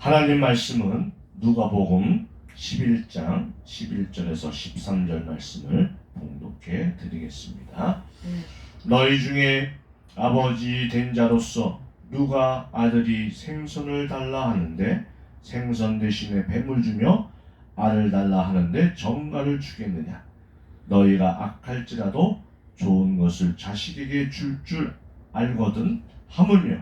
하나님 말씀은 누가복음 11장 11절에서 13절 말씀을 봉독해 드리겠습니다. 너희 중에 아버지 된 자로서 누가 아들이 생선을 달라 하는데 생선 대신에 뱀을 주며 알을 달라 하는데 정갈을 주겠느냐? 너희가 악할지라도 좋은 것을 자식에게 줄 알거든 하물며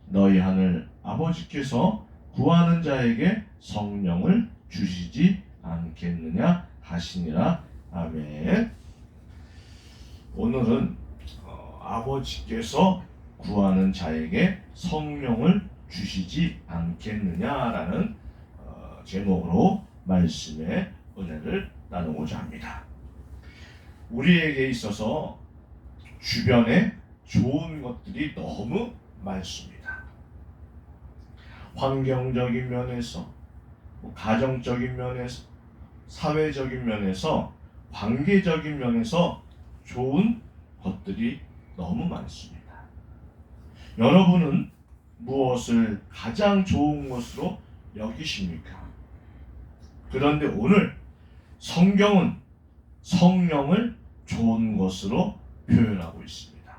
너희 하늘 아버지께서 구하는 자에게 성령을 주시지 않겠느냐 하시니라. 아멘. 오늘은 아버지께서 구하는 자에게 성령을 주시지 않겠느냐라는 제목으로 말씀의 은혜를 나누고자 합니다. 우리에게 있어서 주변에 좋은 것들이 너무 많습니다. 환경적인 면에서, 가정적인 면에서, 사회적인 면에서, 관계적인 면에서 좋은 것들이 너무 많습니다. 여러분은 무엇을 가장 좋은 것으로 여기십니까? 그런데 오늘 성경은 성령을 좋은 것으로 표현하고 있습니다.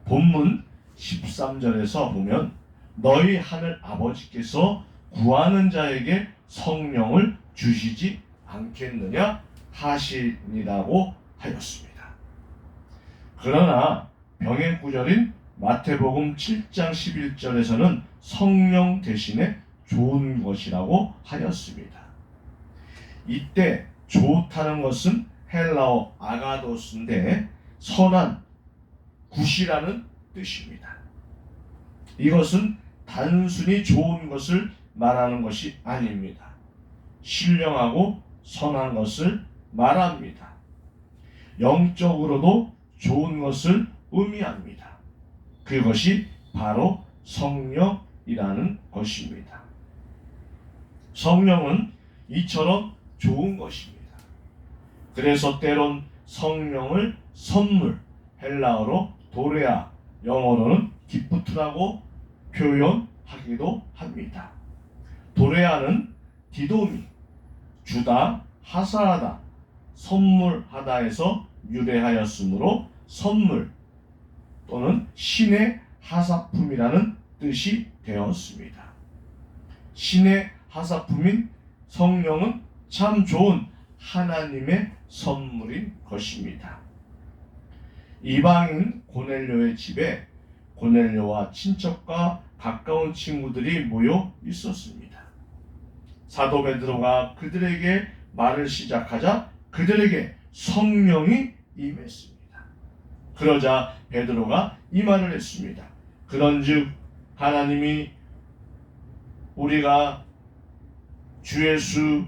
본문 13절에서 보면 너희 하늘 아버지께서 구하는 자에게 성령을 주시지 않겠느냐 하시니라고 하였습니다. 그러나 병행 구절인 마태복음 7장 11절에서는 성령 대신에 좋은 것이라고 하였습니다. 이때 좋다는 것은 헬라어 아가도스인데 선한, 굿이라는 뜻입니다. 이것은 단순히 좋은 것을 말하는 것이 아닙니다. 신령하고 선한 것을 말합니다. 영적으로도 좋은 것을 의미합니다. 그것이 바로 성령이라는 것입니다. 성령은 이처럼 좋은 것입니다. 그래서 때론 성령을 선물, 헬라어로 도레아, 영어로는 기프트라고 표현하기도 합니다. 도레아는 디도미, 주다, 하사하다, 선물하다에서 유래하였으므로 선물 또는 신의 하사품이라는 뜻이 되었습니다. 신의 하사품인 성령은 참 좋은 하나님의 선물인 것입니다. 이방인 고넬료의 집에 고넬료와 친척과 가까운 친구들이 모여 있었습니다. 사도 베드로가 그들에게 말을 시작하자 그들에게 성령이 임했습니다. 그러자 베드로가 이 말을 했습니다. 그런즉 하나님이 우리가 주 예수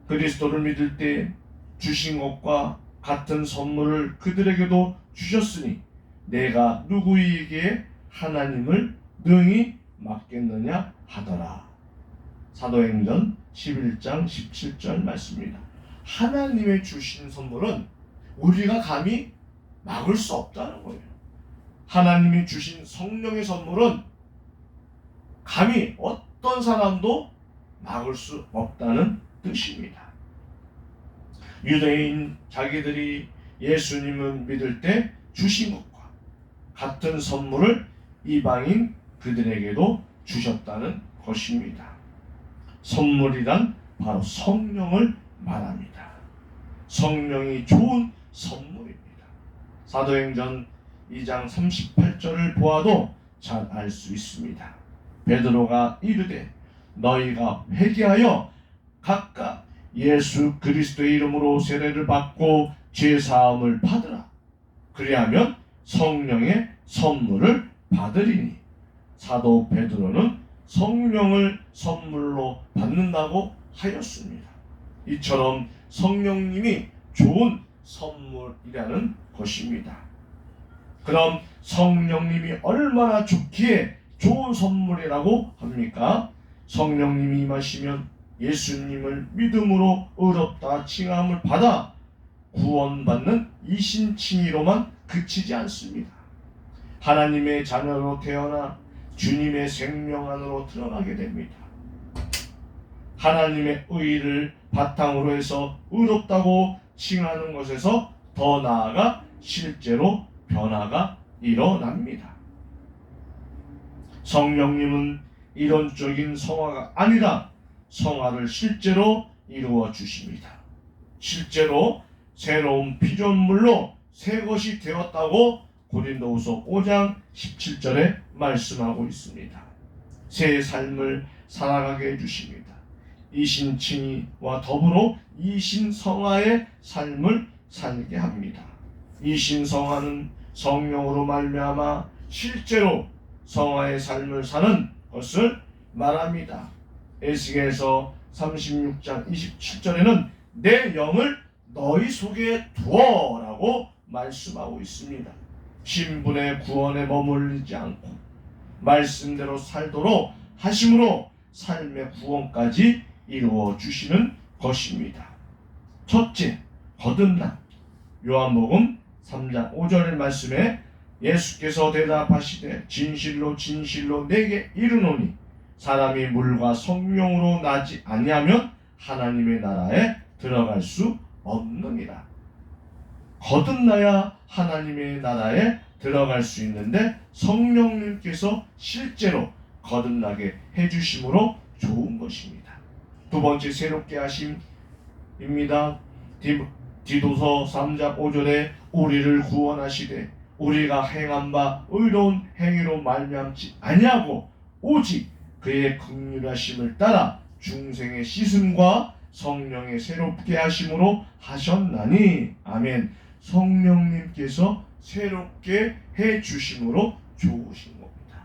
그리스도를 믿을 때 주신 것과 같은 선물을 그들에게도 주셨으니 내가 누구에게 하나님을 능히 맡겠느냐 하더라. 사도행전 11장 17절 말씀입니다. 하나님의 주신 선물은 우리가 감히 막을 수 없다는 거예요. 하나님이 주신 성령의 선물은 감히 어떤 사람도 막을 수 없다는 뜻입니다. 유대인 자기들이 예수님을 믿을 때 주신 것과 같은 선물을 이방인 그들에게도 주셨다는 것입니다. 선물이란 바로 성령을 말합니다. 성령이 좋은 선물입니다. 사도행전 2장 38절을 보아도 잘 알 수 있습니다. 베드로가 이르되 너희가 회개하여 각각 예수 그리스도의 이름으로 세례를 받고 죄 사함을 받으라. 그리하면 성령의 선물을 받으리니. 사도 베드로는 성령을 선물로 받는다고 하였습니다. 이처럼 성령님이 좋은 선물이라는 것입니다. 그럼 성령님이 얼마나 좋기에 좋은 선물이라고 합니까? 성령님이 임하시면 예수님을 믿음으로 의롭다 칭함을 받아 구원받는 이신칭의로만 그치지 않습니다. 하나님의 자녀로 태어나 주님의 생명 안으로 들어가게 됩니다. 하나님의 의를 바탕으로 해서 의롭다고 칭하는 것에서 더 나아가 실제로 변화가 일어납니다. 성령님은 이론적인 성화가 아니라 성화를 실제로 이루어 주십니다. 실제로 새로운 피조물로 새 것이 되었다고 고린도후서 5장 17절에 말씀하고 있습니다. 새 삶을 살아가게 해주십니다. 이신칭의와 더불어 이신성화의 삶을 살게 합니다. 이신성화는 성령으로 말미암아 실제로 성화의 삶을 사는 것을 말합니다. 에스겔서 36장 27절에는 내 영을 너희 속에 두어 라고 말씀하고 있습니다. 신분의 구원에 머물리지 않고 말씀대로 살도록 하심으로 삶의 구원까지 이루어 주시는 것입니다. 첫째, 거듭남. 요한복음 3장 5절의 말씀에 예수께서 대답하시되 진실로 진실로 내게 이르노니 사람이 물과 성령으로 나지 아니하면 하나님의 나라에 들어갈 수 없느니라. 거듭나야 하나님의 나라에 들어갈 수 있는데 성령님께서 실제로 거듭나게 해주심으로 좋은 것입니다. 두 번째, 새롭게 하심입니다. 디도서 3장 5절에 우리를 구원하시되 우리가 행한 바 의로운 행위로 말미암지 아니하고 오직 그의 긍휼하심을 따라 중생의 씻음과 성령의 새롭게 하심으로 하셨나니. 아멘. 성령님께서 새롭게 해 주심으로 좋으신 겁니다.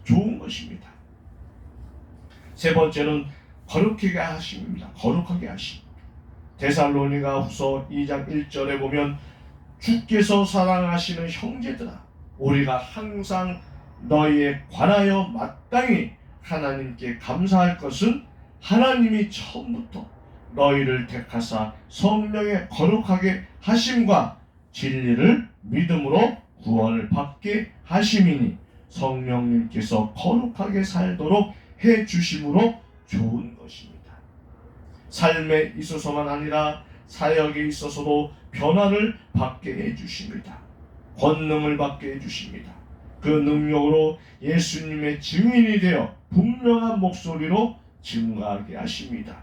좋은 것입니다. 세 번째는 거룩하게 하심입니다. 거룩하게 하심. 데살로니가 후서 2장 1절에 보면 주께서 사랑하시는 형제들아 우리가 항상 너희에 관하여 마땅히 하나님께 감사할 것은 하나님이 처음부터 너희를 택하사 성령의 거룩하게 하심과 진리를 믿음으로 구원을 받게 하심이니 성령님께서 거룩하게 살도록 해 주심으로 좋은 것입니다. 삶에 있어서만 아니라 사역에 있어서도 변화를 받게 해 주십니다. 권능을 받게 해 주십니다. 그 능력으로 예수님의 증인이 되어 분명한 목소리로 증거하게 하십니다.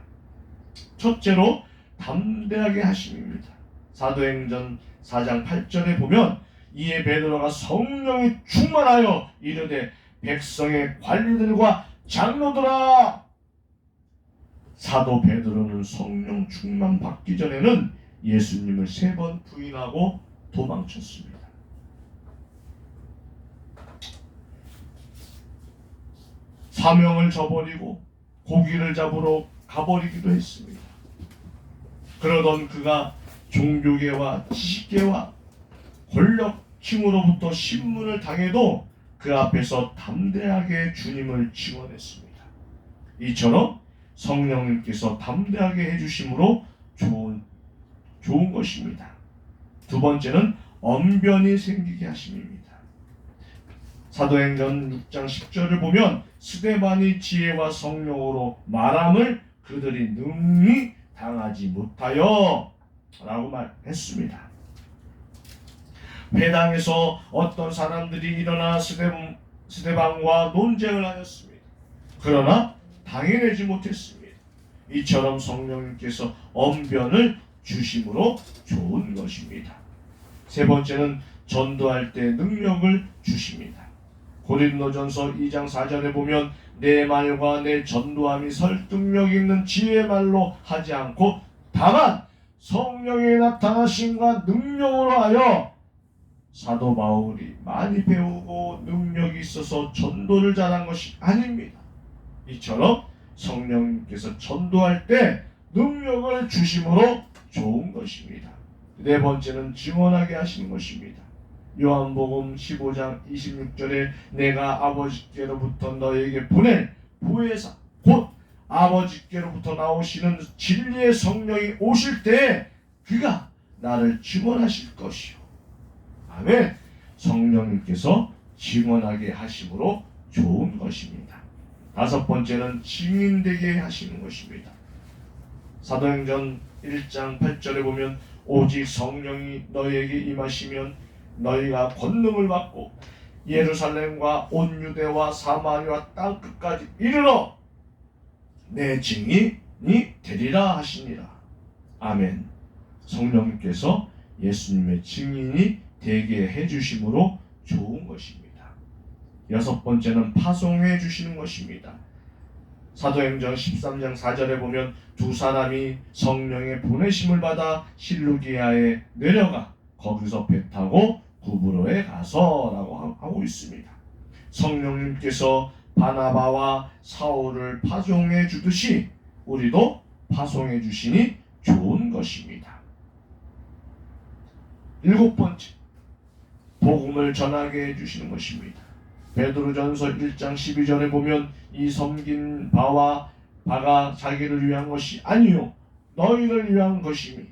첫째로 담대하게 하심입니다. 사도행전 4장 8절에 보면 이에 베드로가 성령이 충만하여 이르되 백성의 관리들과 장로들아. 사도 베드로는 성령 충만 받기 전에는 예수님을 3번 부인하고 도망쳤습니다. 사명을 저버리고 고기를 잡으러 가버리기도 했습니다. 그러던 그가 종교계와 지식계와 권력층으로부터 신문을 당해도 그 앞에서 담대하게 주님을 증언했습니다. 이처럼 성령님께서 담대하게 해주심으로 좋은 것입니다. 두 번째는 언변이 생기게 하심입니다. 사도행전 6장 10절을 보면 스데반이 지혜와 성령으로 말함을 그들이 능히 당하지 못하여 라고 말했습니다. 회당에서 어떤 사람들이 일어나 스데반과 논쟁을 하였습니다. 그러나 당해내지 못했습니다. 이처럼 성령님께서 언변을 주심으로 좋은 것입니다. 세 번째는 전도할 때 능력을 주십니다. 고린도전서 2장 4절에 보면 내 말과 내 전도함이 설득력 있는 지혜의 말로 하지 않고 다만 성령의 나타나심과 능력으로 하여 사도 바울이 많이 배우고 능력이 있어서 전도를 잘한 것이 아닙니다. 이처럼 성령님께서 전도할 때 능력을 주심으로 좋은 것입니다. 네 번째는 증언하게 하시는 것입니다. 요한복음 15장 26절에 내가 아버지께로부터 너에게 보낸 보혜사 곧 아버지께로부터 나오시는 진리의 성령이 오실 때 그가 나를 증언하실 것이요. 아멘. 성령님께서 증언하게 하심으로 좋은 것입니다. 다섯 번째는 증인되게 하시는 것입니다. 사도행전 1장 8절에 보면 오직 성령이 너희에게 임하시면 너희가 권능을 받고 예루살렘과 온 유대와 사마리아 땅끝까지 이르러 내 증인이 되리라 하시니라. 아멘. 성령님께서 예수님의 증인이 되게 해주심으로 좋은 것입니다. 여섯 번째는 파송해 주시는 것입니다. 사도행전 13장 4절에 보면 두 사람이 성령의 보내심을 받아 실루기아에 내려가 거기서 배 타고 구브로에 가서라고 하고 있습니다. 성령님께서 바나바와 사울을 파송해 주듯이 우리도 파송해 주시니 좋은 것입니다. 일곱 번째, 복음을 전하게 해주시는 것입니다. 베드로전서 1장 12절에 보면 이 섬긴 바가 자기를 위한 것이 아니요 너희를 위한 것이니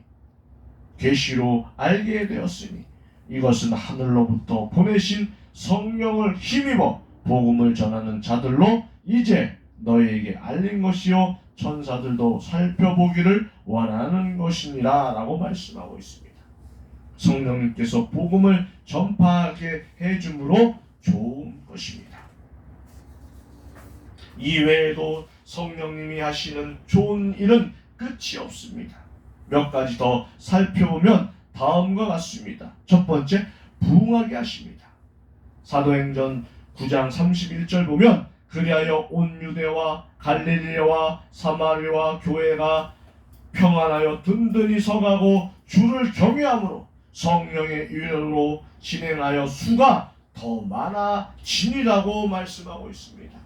계시로 알게 되었으니 이것은 하늘로부터 보내신 성령을 힘입어 복음을 전하는 자들로 이제 너희에게 알린 것이요 천사들도 살펴보기를 원하는 것이니라 라고 말씀하고 있습니다. 성령님께서 복음을 전파하게 해줌으로 좋은 것입니다. 이외에도 성령님이 하시는 좋은 일은 끝이 없습니다. 몇 가지 더 살펴보면 다음과 같습니다. 첫 번째, 부흥하게 하십니다. 사도행전 9장 31절 보면 그리하여 온 유대와 갈릴리와 사마리아 교회가 평안하여 든든히 서가고 주를 경외함으로 성령의 위로로 진행하여 수가 더 많아지니라고 말씀하고 있습니다.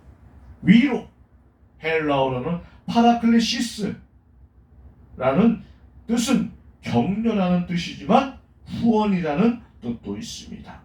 위로, 헬라어로는 파라클레시스라는 뜻은 격려라는 뜻이지만 후원이라는 뜻도 있습니다.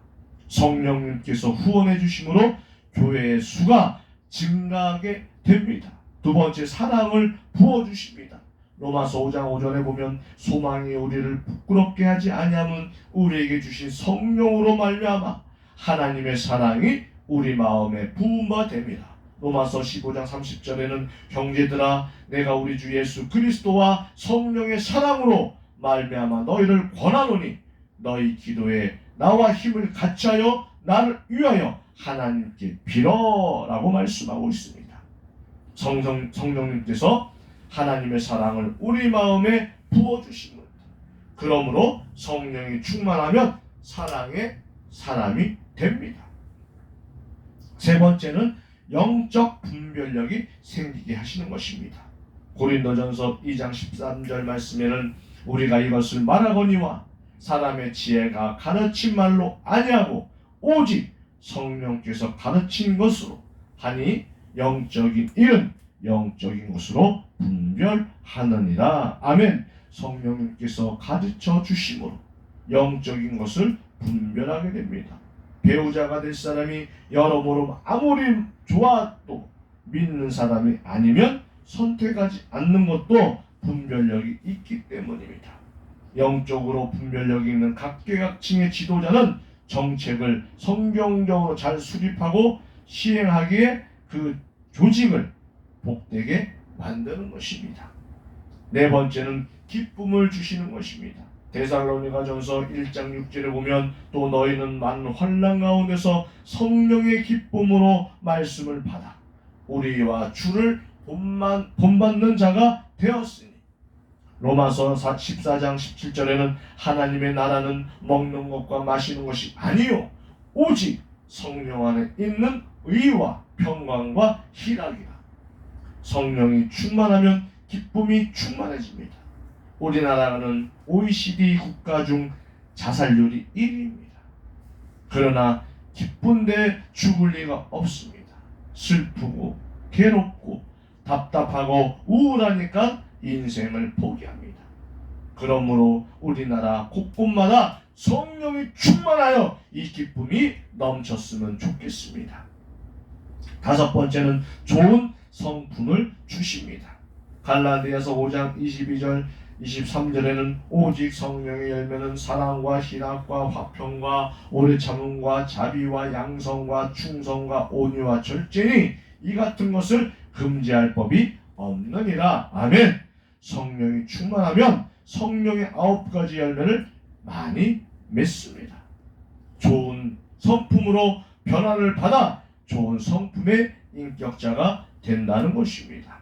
성령님께서 후원해 주심으로 교회의 수가 증가하게 됩니다. 두 번째, 사랑을 부어주십니다. 로마서 5장 5절에 보면 소망이 우리를 부끄럽게 하지 아니함은 우리에게 주신 성령으로 말미암아 하나님의 사랑이 우리 마음에 부음바 됩니다. 로마서 15장 30절에는 형제들아 내가 우리 주 예수 그리스도와 성령의 사랑으로 말미암아 너희를 권하노니 너희 기도에 나와 힘을 같이하여 나를 위하여 하나님께 빌어라고 말씀하고 있습니다. 성령님께서 하나님의 사랑을 우리 마음에 부어주신 겁니다. 그러므로 성령이 충만하면 사랑의 사람이 됩니다. 세 번째는 영적 분별력이 생기게 하시는 것입니다. 고린도전서 2장 13절 말씀에는 우리가 이것을 말하거니와 사람의 지혜가 가르친 말로 아니하고 오직 성령께서 가르친 것으로 하니 영적인 일은 영적인 것으로 분별하느니라. 아멘. 성령님께서 가르쳐 주심으로 영적인 것을 분별하게 됩니다. 배우자가 될 사람이 여러모로 아무리 좋아도 믿는 사람이 아니면 선택하지 않는 것도 분별력이 있기 때문입니다. 영적으로 분별력이 있는 각계각층의 지도자는 정책을 성경적으로 잘 수립하고 시행하기에 그 조직을 복되게 만드는 것입니다. 네 번째는 기쁨을 주시는 것입니다. 데살로니가전서 1장 6절에 보면 또 너희는 많은 환난 가운데서 성령의 기쁨으로 말씀을 받아 우리와 주를 본받는 자가 되었으니 로마서 14장 17절에는 하나님의 나라는 먹는 것과 마시는 것이 아니요 오직 성령 안에 있는 의와 평강과 희락이라. 성령이 충만하면 기쁨이 충만해집니다. 우리나라는 OECD 국가 중 자살률이 1위입니다. 그러나 기쁜데 죽을 리가 없습니다. 슬프고 괴롭고 답답하고 우울하니까 인생을 포기합니다. 그러므로 우리나라 곳곳마다 성령이 충만하여 이 기쁨이 넘쳤으면 좋겠습니다. 다섯 번째는 좋은 성품을 주십니다. 갈라디아서 5장 22절 23절에는 오직 성령의 열매는 사랑과 희락과 화평과 오래 참음과 자비와 양성과 충성과 온유와 절제니 이 같은 것을 금지할 법이 없느니라. 아멘. 성령이 충만하면 성령의 9가지 열매를 많이 맺습니다. 좋은 성품으로 변화를 받아 좋은 성품의 인격자가 된다는 것입니다.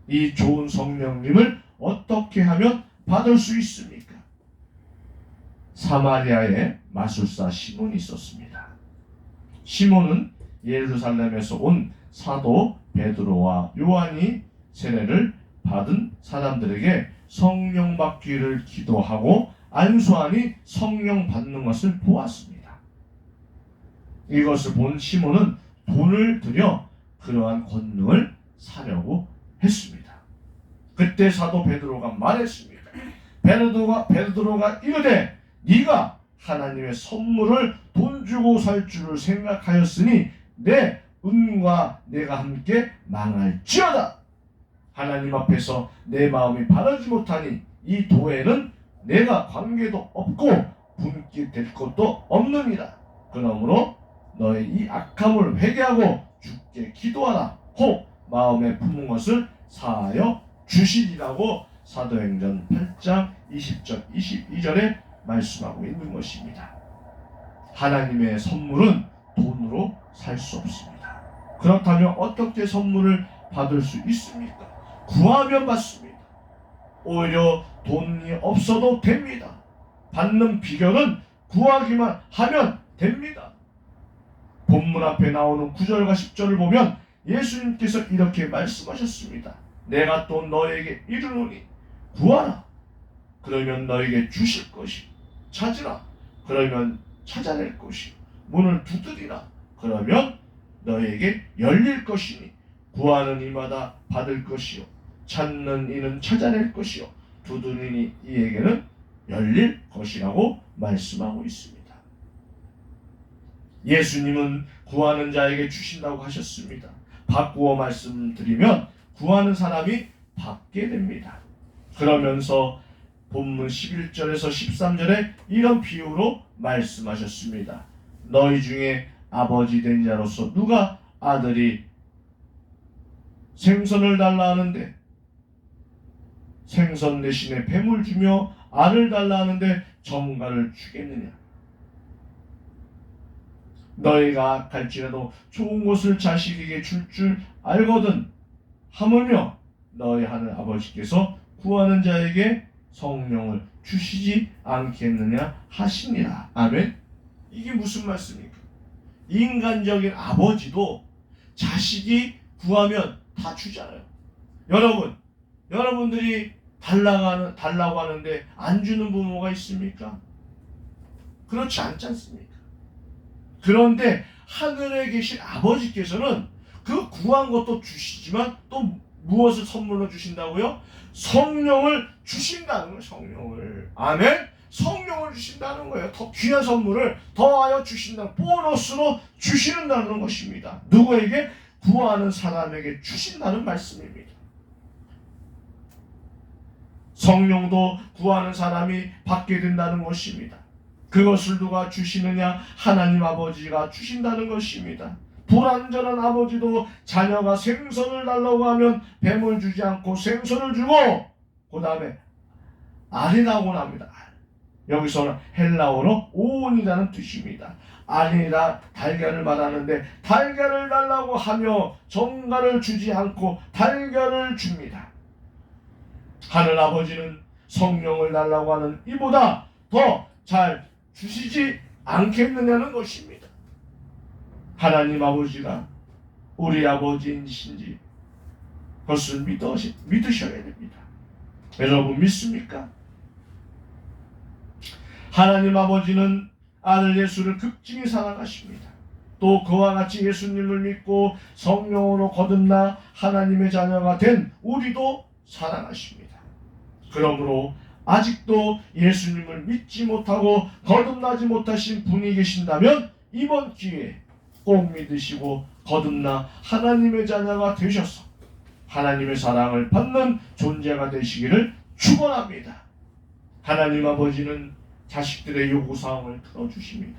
이 좋은 성령님을 어떻게 하면 받을 수 있습니까? 사마리아에 마술사 시몬이 있었습니다. 시몬은 예루살렘에서 온 사도 베드로와 요한이 세례를 받은 사람들에게 성령 받기를 기도하고 안수하니 성령 받는 것을 보았습니다. 이것을 본 시몬은 돈을 들여 그러한 권능을 사려고 했습니다. 그때 사도 베드로가 말했습니다. 베드로가 이르되 네가 하나님의 선물을 돈 주고 살 줄을 생각하였으니 내 은과 내가 함께 망할지어다. 하나님 앞에서 내 마음이 바르지 못하니 이 도에는 내가 관계도 없고 분기 될 것도 없느니라. 그러므로 너의 이 악함을 회개하고 주께 기도하라. 혹 마음에 품은 것을 사하여 주시리라고 사도행전 8장 20절 22절에 말씀하고 있는 것입니다. 하나님의 선물은 돈으로 살 수 없습니다. 그렇다면 어떻게 선물을 받을 수 있습니까? 구하면 받습니다. 오히려 돈이 없어도 됩니다. 받는 비결은 구하기만 하면 됩니다. 본문 앞에 나오는 9절과 10절을 보면 예수님께서 이렇게 말씀하셨습니다. 내가 또 너에게 이르노니 구하라. 그러면 너에게 주실 것이. 찾으라. 그러면 찾아낼 것이. 문을 두드리라. 그러면 너에게 열릴 것이니 구하는 이마다 받을 것이요 찾는 이는 찾아낼 것이요 두드리니 이에게는 열릴 것이라고 말씀하고 있습니다. 예수님은 구하는 자에게 주신다고 하셨습니다. 바꾸어 말씀드리면 구하는 사람이 받게 됩니다. 그러면서 본문 11절에서 13절에 이런 비유로 말씀하셨습니다. 너희 중에 아버지 된 자로서 누가 아들이 생선을 달라 하는데 생선 대신에 뱀을 주며 알을 달라 하는데 정갈을 주겠느냐? 너희가 갈지라도 좋은 것을 자식에게 줄 줄 알거든 하물며 너희 하늘 아버지께서 구하는 자에게 성령을 주시지 않겠느냐 하시니라. 아멘. 이게 무슨 말씀입니까? 인간적인 아버지도 자식이 구하면 다 주잖아요. 여러분들이 달라고 하는데 안 주는 부모가 있습니까? 그렇지 않지 않습니까? 그런데 하늘에 계신 아버지께서는 그 구한 것도 주시지만 또 무엇을 선물로 주신다고요? 성령을 주신다는 거예요. 성령을. 아멘. 성령을 주신다는 거예요. 더 귀한 선물을 더하여 주신다는, 보너스로 주신다는 것입니다. 누구에게? 구하는 사람에게 주신다는 말씀입니다. 성령도 구하는 사람이 받게 된다는 것입니다. 그것을 누가 주시느냐? 하나님 아버지가 주신다는 것입니다. 불완전한 아버지도 자녀가 생선을 달라고 하면 뱀을 주지 않고 생선을 주고 그 다음에 알이라고 합니다. 여기서는 헬라어로 오온이라는 뜻입니다. 알이라 달걀을 말하는데 달걀을 달라고 하며 정갈을 주지 않고 달걀을 줍니다. 하늘 아버지는 성령을 달라고 하는 이보다 더 잘 주시지 않겠느냐는 것입니다. 하나님 아버지가 우리 아버지이신지 그것을 믿으셔야 됩니다. 여러분 믿습니까? 하나님 아버지는 아들 예수를 극진히 사랑하십니다. 또 그와 같이 예수님을 믿고 성령으로 거듭나 하나님의 자녀가 된 우리도 사랑하십니다. 그러므로 아직도 예수님을 믿지 못하고 거듭나지 못하신 분이 계신다면 이번 기회에 꼭 믿으시고 거듭나 하나님의 자녀가 되셔서 하나님의 사랑을 받는 존재가 되시기를 축원합니다. 하나님 아버지는 자식들의 요구사항을 들어주십니다.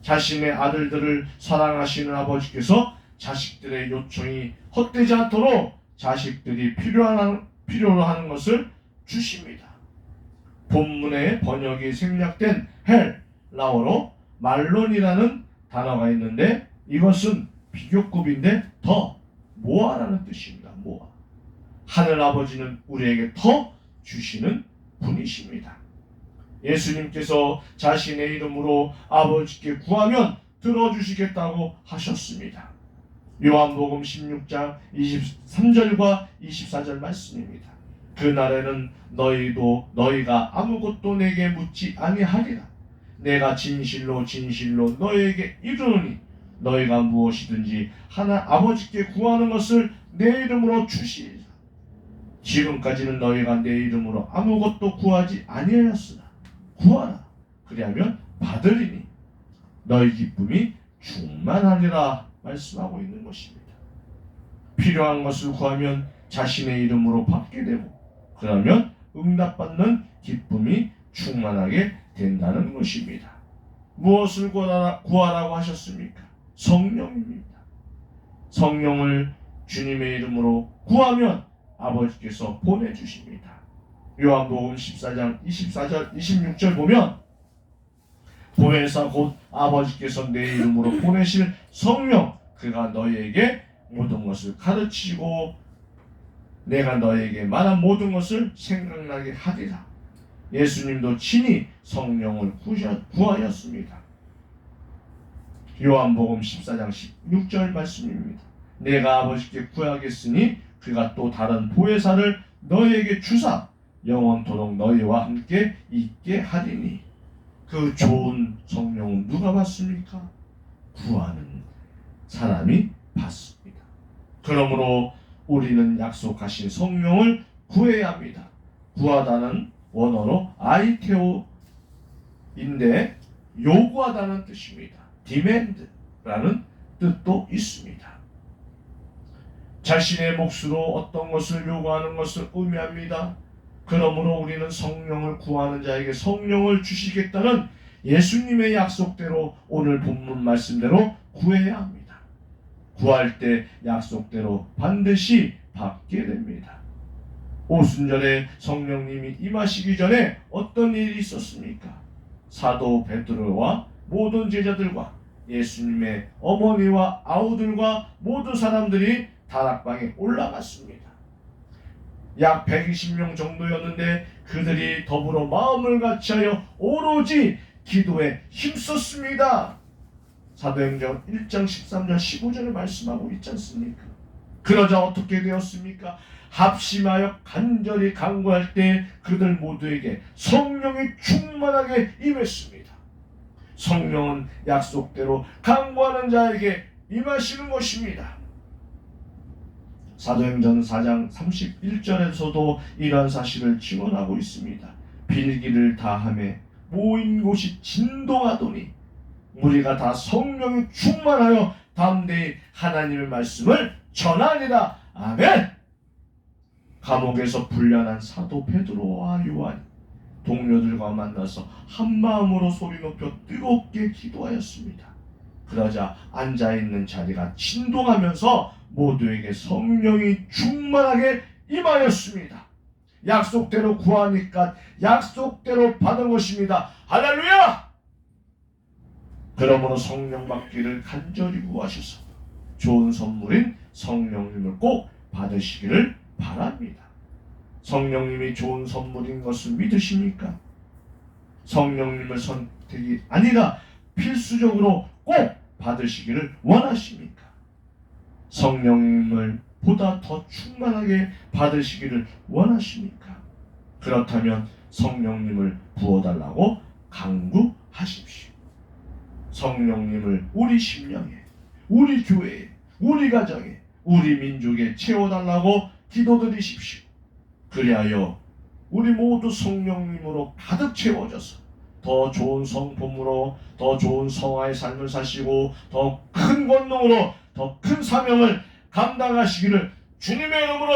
자신의 아들들을 사랑하시는 아버지께서 자식들의 요청이 헛되지 않도록 자식들이 필요로 하는 것을 주십니다. 본문의 번역이 생략된 헬라어로 말론이라는 단어가 있는데 이것은 비교급인데 더, 모아라는 뜻입니다. 모아. 하늘 아버지는 우리에게 더 주시는 분이십니다. 예수님께서 자신의 이름으로 아버지께 구하면 들어주시겠다고 하셨습니다. 요한복음 16장 23절과 24절 말씀입니다. 그날에는 너희가 아무것도 내게 묻지 아니하리라. 내가 진실로 진실로 너희에게 이르노니 너희가 무엇이든지 하나 아버지께 구하는 것을 내 이름으로 주시리라. 지금까지는 너희가 내 이름으로 아무것도 구하지 아니하였으나 구하라. 그리하면 받으리니 너희 기쁨이 충만하리라 말씀하고 있는 것입니다. 필요한 것을 구하면 자신의 이름으로 받게 되고 그러면 응답받는 기쁨이 충만하게 된다는 것입니다. 무엇을 구하라고 하셨습니까? 성령입니다. 성령을 주님의 이름으로 구하면 아버지께서 보내주십니다. 요한복음 14장 24절 26절 보면 보혜사 곧 아버지께서 내 이름으로 보내실 성령 그가 너희에게 모든 것을 가르치고 내가 너희에게 말한 모든 것을 생각나게 하리라. 예수님도 친히 성령을 구하였습니다. 요한복음 14장 16절 말씀입니다. 내가 아버지께 구하겠으니 그가 또 다른 보혜사를 너희에게 주사 영원토록 너희와 함께 있게 하리니. 그 좋은 성령은 누가 받습니까? 구하는 사람이 받습니다. 그러므로 우리는 약속하신 성령을 구해야 합니다. 구하다는 원어로 아이테오인데 요구하다는 뜻입니다. demand라는 뜻도 있습니다. 자신의 몫으로 어떤 것을 요구하는 것을 의미합니다. 그러므로 우리는 성령을 구하는 자에게 성령을 주시겠다는 예수님의 약속대로 오늘 본문 말씀대로 구해야 합니다. 구할 때 약속대로 반드시 받게 됩니다. 오순절에 성령님이 임하시기 전에 어떤 일이 있었습니까? 사도 베드로와 모든 제자들과 예수님의 어머니와 아우들과 모든 사람들이 다락방에 올라갔습니다. 약 120명 정도였는데 그들이 더불어 마음을 같이하여 오로지 기도에 힘썼습니다. 사도행전 1장 13절 15절을 말씀하고 있지 않습니까? 그러자 어떻게 되었습니까? 합심하여 간절히 간구할 때 그들 모두에게 성령이 충만하게 임했습니다. 성령은 약속대로 간구하는 자에게 임하시는 것입니다. 사도행전 4장 31절에서도 이러한 사실을 증언하고 있습니다. 빌기를 다하매 모인 곳이 진동하더니 우리가 다 성령이 충만하여 담대히 하나님의 말씀을 전하니라. 아멘. 감옥에서 풀려난 사도 베드로와 요한이 동료들과 만나서 한마음으로 소리 높여 뜨겁게 기도하였습니다. 그러자 앉아있는 자리가 진동하면서 모두에게 성령이 충만하게 임하였습니다. 약속대로 구하니까 약속대로 받은 것입니다. 할렐루야! 그러므로 성령 받기를 간절히 구하셔서 좋은 선물인 성령님을 꼭 받으시기를 바랍니다. 성령님이 좋은 선물인 것을 믿으십니까? 성령님을 선택이 아니라 필수적으로 꼭 받으시기를 원하십니까? 성령님을 보다 더 충만하게 받으시기를 원하십니까? 그렇다면 성령님을 부어달라고 간구하십시오. 성령님을 우리 심령에, 우리 교회에, 우리 가정에, 우리 민족에 채워달라고 기도드리십시오. 그리하여 우리 모두 성령님으로 가득 채워져서 더 좋은 성품으로 더 좋은 성화의 삶을 사시고 더 큰 권능으로 더 큰 사명을 감당하시기를 주님의 이름으로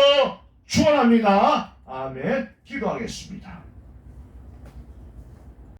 축원합니다. 아멘. 기도하겠습니다.